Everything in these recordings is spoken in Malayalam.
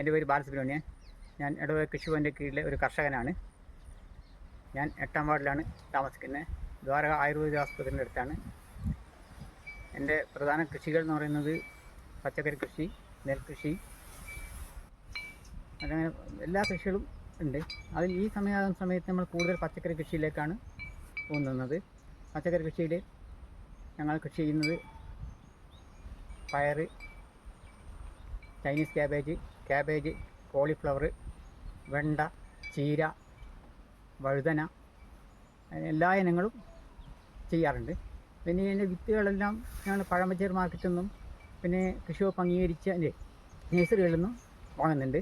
എൻ്റെ പേര് ബാലസുബ്രഹ്മണ്യൻ. ഞാൻ ഇടവക കൃഷിഭവൻ്റെ കീഴിലെ ഒരു കർഷകനാണ്. ഞാൻ 8-ാം വാർഡിലാണ് താമസിക്കുന്നത്. ദ്വാരക ആയുർവേദ ആസ്പത്രിയുടെ അടുത്താണ്. എൻ്റെ പ്രധാന കൃഷികൾ എന്ന് പറയുന്നത് പച്ചക്കറി കൃഷി, നെൽകൃഷി, അങ്ങനെ എല്ലാ കൃഷികളും ഉണ്ട്. അതിൽ ഈ സമയത്ത് നമ്മൾ കൂടുതൽ പച്ചക്കറി കൃഷിയിലേക്കാണ് പോകുന്നത്. പച്ചക്കറി കൃഷിയിൽ ഞങ്ങൾ കൃഷി ചെയ്യുന്നത് പയർ, ചൈനീസ് ക്യാബേജ്, കോളിഫ്ലവർ, വെണ്ട, ചീര, വഴുതന, എല്ലാ ഇനങ്ങളും ചെയ്യാറുണ്ട്. പിന്നെ ഇതിൻ്റെ വിത്തുകളെല്ലാം ഞങ്ങൾ പഴമച്ചേർ മാർക്കറ്റിൽ നിന്നും പിന്നെ കൃഷി വകുപ്പ് അംഗീകരിച്ച നഴ്സറികളിൽ നിന്നും വാങ്ങുന്നുണ്ട്.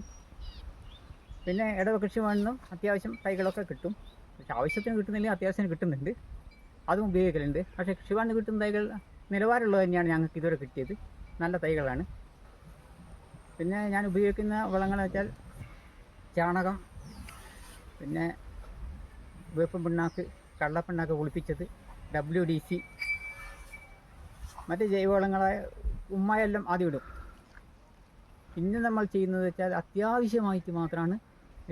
പിന്നെ ഇടവ കൃഷിഭവനിൽ നിന്നും അത്യാവശ്യം തൈകളൊക്കെ കിട്ടും. പക്ഷെ ആവശ്യത്തിന് കിട്ടുന്നില്ല, അത്യാവശ്യത്തിന് കിട്ടുന്നുണ്ട്, അതും ഉപയോഗിക്കലുണ്ട്. പക്ഷേ കൃഷിഭവനിൽ നിന്ന് കിട്ടുന്ന തൈകൾ നിലവാരമുള്ളത് തന്നെയാണ് ഞങ്ങൾക്ക് ഇതുവരെ കിട്ടിയത്. നല്ല തൈകളാണ്. പിന്നെ ഞാൻ ഉപയോഗിക്കുന്ന വളങ്ങളെന്ന് വെച്ചാൽ ചാണകം, പിന്നെ വേപ്പൻ പിണ്ണാക്ക്, കള്ളപ്പിണ്ണാക്ക് കുളിപ്പിച്ചത്, WDC, മറ്റ് ജൈവവളങ്ങളായ ഉമ്മയെല്ലാം ആദ്യം ഇടും. പിന്നെ നമ്മൾ ചെയ്യുന്നത് വെച്ചാൽ അത്യാവശ്യമായിട്ട് മാത്രമാണ്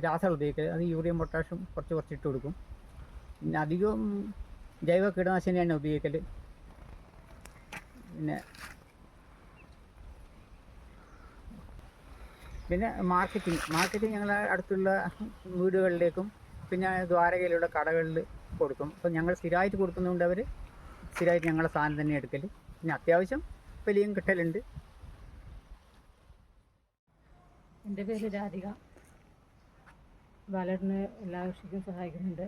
രാസവളം ഉപയോഗിക്കുക. അത് യൂറിയയും പൊട്ടാഷും കുറച്ച് ഇട്ട് കൊടുക്കും. പിന്നെ അധികം ജൈവ കീടനാശിനിയാണ് ഉപയോഗിക്കൽ. പിന്നെ മാർക്കറ്റിംഗ് ഞങ്ങളെ അടുത്തുള്ള വീടുകളിലേക്കും പിന്നെ ദ്വാരകയിലുള്ള കടകളിൽ കൊടുക്കും. അപ്പോൾ ഞങ്ങൾ സ്ഥിരമായിട്ട് കൊടുക്കുന്നതുകൊണ്ട് അവർ സ്ഥിരമായിട്ട് ഞങ്ങളുടെ സാധനം തന്നെ എടുക്കൽ. പിന്നെ അത്യാവശ്യം വിലയും കിട്ടലുണ്ട്. എൻ്റെ പേര് രാധിക. ബാലേട്ടന് എല്ലാ കൃഷിക്കും സഹായിക്കുന്നുണ്ട്.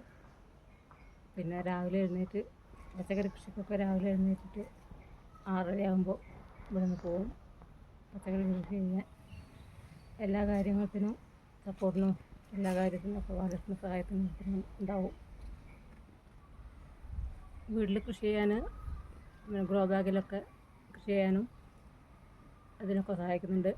പിന്നെ രാവിലെ എഴുന്നേറ്റ് പച്ചക്കറി കൃഷിക്കൊക്കെ രാവിലെ എഴുന്നേറ്റിട്ട് 6:30 ഇവിടെ നിന്ന് പോകും. പച്ചക്കറി കൃഷി ചെയ്യാൻ എല്ലാ കാര്യങ്ങൾക്കിനും സപ്പോർട്ടിനും എല്ലാ കാര്യത്തിനും ഒക്കെ ബാലേട്ടന് സഹായത്തിനും ഉണ്ടാവും. വീട്ടിൽ കൃഷി ചെയ്യാൻ ഗ്രോ ബാഗിലൊക്കെ കൃഷി ചെയ്യാനും അതിനൊക്കെ സഹായിക്കുന്നുണ്ട്.